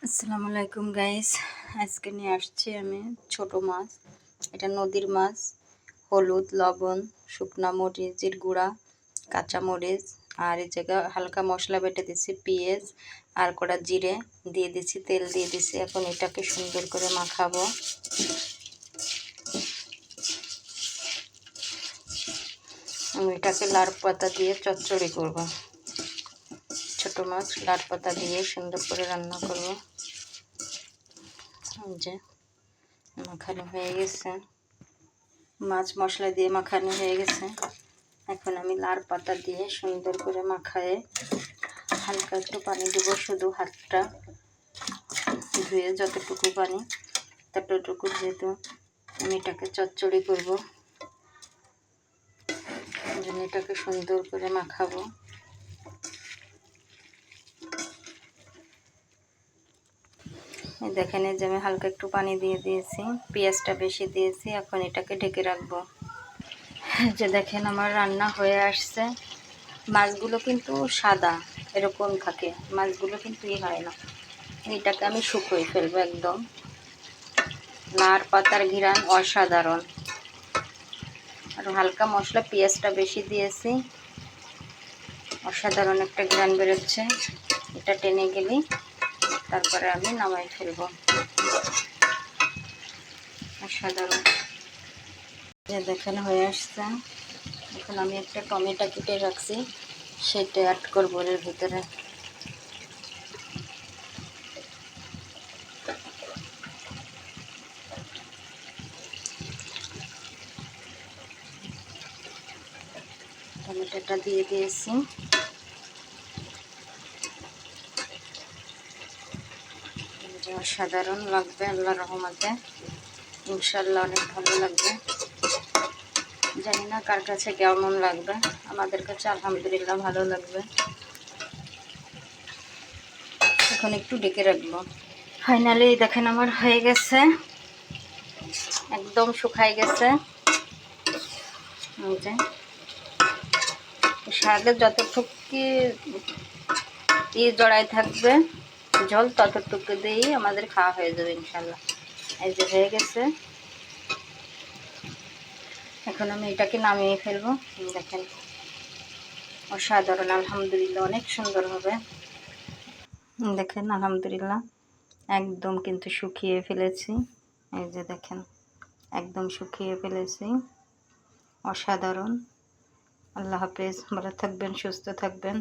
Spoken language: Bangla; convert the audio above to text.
আসসালামু আলাইকুম গাইস, আজকে নিয়ে আসছি আমি ছোট মাছ। এটা নদীর মাছ। হলুদ, লবণ, শুকনা মরিচের গুঁড়া, কাঁচা মরিচ আর এই জায়গা হালকা মশলা বেটে দিচ্ছি, পেঁয়াজ আর কড়া জিরে দিয়ে দিচ্ছি, তেল দিয়ে দিচ্ছি। এখন এটাকে সুন্দর করে মাখাবো। আমি এটাকে লাউ পাতা দিয়ে চচ্চড়ি করব। ছোট মাছ লাউ পাতা দিয়ে সুন্দর করে রান্না করব। যে মাখানো হয়ে গেছে, মাছ মশলা দিয়ে মাখানো হয়ে গেছে। এখন আমি লাউ পাতা দিয়ে সুন্দর করে মাখায়ে হালকা একটু পানি দেবো, শুধু হাতটা ধুয়ে যতটুকু পানি ততটুকু, যেহেতু আমি এটাকে চচ্চড়ি করব, জন্য এটাকে সুন্দর করে মাখাবো। দেখেন এই যে আমি হালকা একটু পানি দিয়ে দিয়েছি, পেঁয়াজটা বেশি দিয়েছি। এখন এটাকে ঢেকে রাখবো। যে দেখেন আমার রান্না হয়ে আসছে। মাছগুলো কিন্তু সাদা এরকম থাকে, মাছগুলো কিন্তু হয় না। এটাকে আমি শুকিয়ে ফেলবো একদম। লাউ পাতার ঘ্রাণ অসাধারণ। আর হালকা মশলা, পেঁয়াজটা বেশি দিয়েছি, অসাধারণ একটা ঘ্রাণ বেরোচ্ছে। এটা টেনে গেলেই তারপরে আমি নামাই ফেলবো। অসাধারণ। দেখেন হয়ে আসছে। এখন আমি একটা টমেটো কেটে রাখছি, সেটা অ্যাড করবো এর ভিতরে। টমেটোটা দিয়ে দিয়েছি। অসাধারণ লাগবে আল্লাহর রহমতে, ইনশাল্লাহ অনেক ভালো লাগবে। জানি না কার কাছে কেমন লাগবে, আমাদের কাছে আলহামদুলিল্লাহ ভালো লাগবে। এখন একটু ডেকে রাখবো। ফাইনালি দেখেন আমার হয়ে গেছে, একদম শুকাই গেছে। শাকে যতটুকু জড়াই থাকবে জল, ততটুকু দিয়েই আমাদের খাওয়া হয়ে যাবে ইনশাল্লাহ। এই যে হয়ে গেছে, এখন আমি এটাকে নামিয়ে ফেলবো। দেখেন অসাধারণ, আলহামদুলিল্লাহ অনেক সুন্দর হবে। দেখেন আলহামদুলিল্লাহ একদম কিন্তু শুকিয়ে ফেলেছি। এই যে দেখেন একদম শুকিয়ে ফেলেছি, অসাধারণ। আল্লাহ হাফেজ, ভালো থাকবেন, সুস্থ থাকবেন।